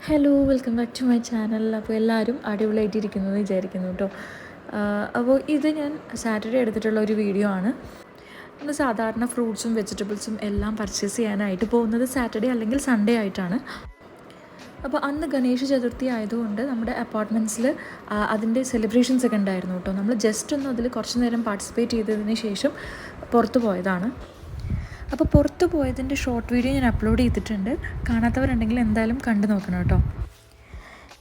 Hello, welcome back to my channel. അപ്പോൾ എല്ലാവരും അടിപൊളിയായിട്ടിരിക്കുന്നു എന്ന് വിചാരിക്കുന്നു കേട്ടോ. അപ്പോൾ ഇത് ഞാൻ സാറ്റർഡേ എടുത്തിട്ടുള്ള ഒരു വീഡിയോ ആണ്. നമ്മൾ സാധാരണ ഫ്രൂട്ട്സും വെജിറ്റബിൾസും എല്ലാം പർച്ചേസ് ചെയ്യാനായിട്ട് പോകുന്നത് സാറ്റർഡേ അല്ലെങ്കിൽ സൺഡേ ആയിട്ടാണ്. അപ്പോൾ അന്ന് ഗണേശ ചതുർത്ഥി ആയതുകൊണ്ട് നമ്മുടെ അപ്പാർട്ട്മെൻറ്റ്സിൽ അതിൻ്റെ സെലിബ്രേഷൻസ് ഒക്കെ ഉണ്ടായിരുന്നു കേട്ടോ. നമ്മൾ ജസ്റ്റ് ഒന്ന് അതിൽ കുറച്ച് നേരം പാർട്ടിസിപ്പേറ്റ് ചെയ്തതിന് ശേഷം പുറത്ത് പോയതാണ്. അപ്പോൾ പുറത്ത് പോയതിൻ്റെ ഷോർട്ട് വീഡിയോ ഞാൻ അപ്ലോഡ് ചെയ്തിട്ടുണ്ട്. കാണാത്തവരുണ്ടെങ്കിൽ എന്തായാലും കണ്ടു നോക്കണം കേട്ടോ.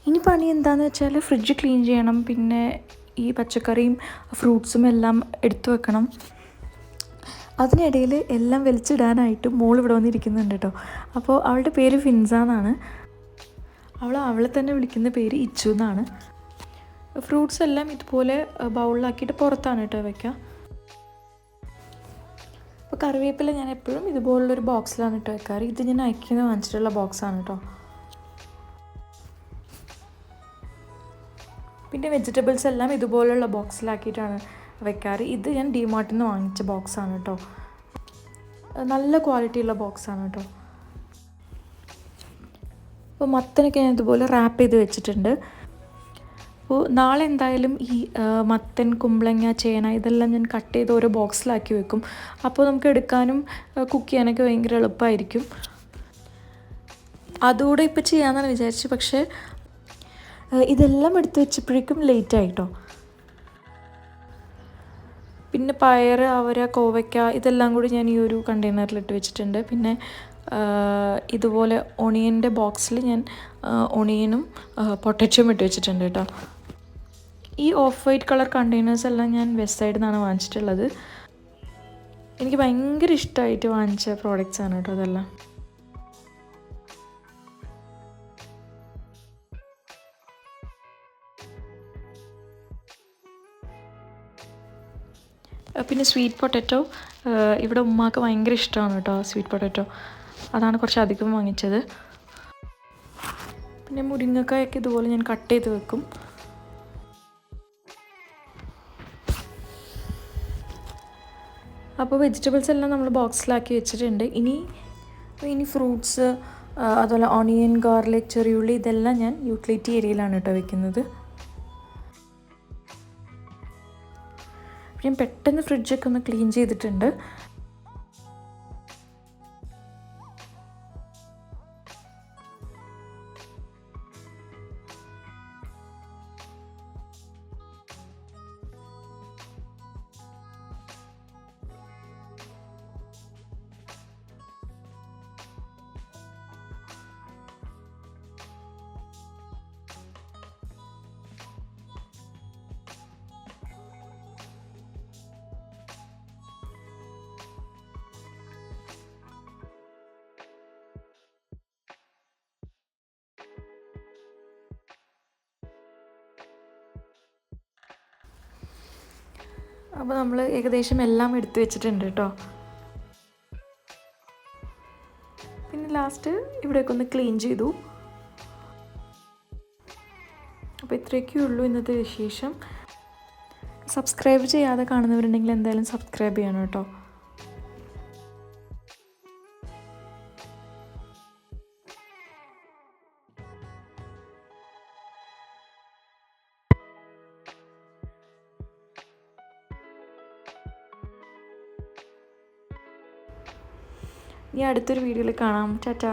ഇനി പണി എന്താണെന്ന് വെച്ചാൽ ഫ്രിഡ്ജ് ക്ലീൻ ചെയ്യണം, പിന്നെ ഈ പച്ചക്കറിയും ഫ്രൂട്ട്സും എല്ലാം എടുത്തു വെക്കണം. അതിനിടയിൽ എല്ലാം വലിച്ചിടാനായിട്ട് മോൾ ഇവിടെ വന്നിരിക്കുന്നുണ്ട് കേട്ടോ. അപ്പോൾ അവളുടെ പേര് ഫിൻസ എന്നാണ്. അവളെ തന്നെ വിളിക്കുന്ന പേര് ഇച്ചു എന്നാണ്. ഫ്രൂട്ട്സ് എല്ലാം ഇതുപോലെ ബൗളിലാക്കിയിട്ട് പുറത്താണ് കേട്ടോ വയ്ക്കുക. അപ്പോൾ കറിവേപ്പില ഞാൻ എപ്പോഴും ഇതുപോലുള്ളൊരു ബോക്സിലാണ് ഇട്ട് വെക്കാറ്. ഇത് ഞാൻ ഐക്കിന്ന് വാങ്ങിച്ചിട്ടുള്ള ബോക്സാണ് കേട്ടോ. പിന്നെ വെജിറ്റബിൾസ് എല്ലാം ഇതുപോലുള്ള ബോക്സിലാക്കിയിട്ടാണ് വെക്കാറ്. ഇത് ഞാൻ ഡിമാർട്ടിൽ നിന്ന് വാങ്ങിച്ച ബോക്സാണ് കേട്ടോ. നല്ല ക്വാളിറ്റിയുള്ള ബോക്സാണ് കേട്ടോ. അപ്പോൾ മത്തനൊക്കെ ഞാൻ ഇതുപോലെ റാപ്പ് ചെയ്ത് വെച്ചിട്ടുണ്ട്. അപ്പോൾ നാളെ എന്തായാലും ഈ മത്തൻ, കുമ്പളങ്ങ, ചേന ഇതെല്ലാം ഞാൻ കട്ട് ചെയ്ത് ഓരോ ബോക്സിലാക്കി വെക്കും. അപ്പോൾ നമുക്ക് എടുക്കാനും കുക്ക് ചെയ്യാനൊക്കെ ഭയങ്കര എളുപ്പമായിരിക്കും. അതുകൂടെ ഇപ്പോൾ ചെയ്യാമെന്നാണ് വിചാരിച്ചത്, പക്ഷേ ഇതെല്ലാം എടുത്ത് വെച്ചപ്പോഴേക്കും ലേറ്റായിട്ടോ. പിന്നെ പയർ, അവര, കോവയ്ക്ക ഇതെല്ലാം കൂടി ഞാൻ ഈ ഒരു കണ്ടെയ്നറിലിട്ട് വെച്ചിട്ടുണ്ട്. പിന്നെ ഇതുപോലെ ഒണിയൻ്റെ ബോക്സിൽ ഞാൻ ഒണിയനും പൊട്ടറ്റോയും ഇട്ട് വെച്ചിട്ടുണ്ട് കേട്ടോ. ഈ ഓഫ് വൈറ്റ് കളർ കണ്ടെയ്നേഴ്സ് എല്ലാം ഞാൻ വെസ്റ്റ് സൈഡിൽ നിന്നാണ് വാങ്ങിച്ചിട്ടുള്ളത്. എനിക്ക് ഭയങ്കര ഇഷ്ടമായിട്ട് വാങ്ങിച്ച പ്രോഡക്റ്റ്സ് ആണ് കേട്ടോ അതെല്ലാം. പിന്നെ സ്വീറ്റ് പൊട്ടറ്റോ ഇവിടെ ഉമ്മാക്ക് ഭയങ്കര ഇഷ്ടമാണ് കേട്ടോ സ്വീറ്റ് പൊട്ടറ്റോ. അതാണ് കുറച്ച് അധികം വാങ്ങിച്ചത്. പിന്നെ മുരിങ്ങക്കായൊക്കെ ഇതുപോലെ ഞാൻ കട്ട് ചെയ്ത് വെക്കും. അപ്പോൾ വെജിറ്റബിൾസ് എല്ലാം നമ്മൾ ബോക്സിലാക്കി വെച്ചിട്ടുണ്ട്. ഇനി ഫ്രൂട്ട്സ്, അതുപോലെ ഓണിയൻ, ഗാർലിക്, ചെറിയുള്ളി ഇതെല്ലാം ഞാൻ യൂട്ടിലിറ്റി ഏരിയയിലാണ് കേട്ടോ വെക്കുന്നത്. ഞാൻ പെട്ടെന്ന് ഫ്രിഡ്ജൊക്കെ ഒന്ന് ക്ലീൻ ചെയ്തിട്ടുണ്ട്. അപ്പോൾ നമ്മൾ ഏകദേശം എല്ലാം എടുത്തു വെച്ചിട്ടുണ്ട് കേട്ടോ. പിന്നെ ലാസ്റ്റ് ഇവിടെയൊക്കെ ഒന്ന് ക്ലീൻ ചെയ്തു. അപ്പോൾ ഇത്രയൊക്കെ ഉള്ളൂ ഇന്നത്തെ വിശേഷം. സബ്സ്ക്രൈബ് ചെയ്യാതെ കാണുന്നവരുണ്ടെങ്കിൽ എന്തായാലും സബ്സ്ക്രൈബ് ചെയ്യണം കേട്ടോ. ഇനി അടുത്തൊരു വീഡിയോയിൽ കാണാം. ടാറ്റാ.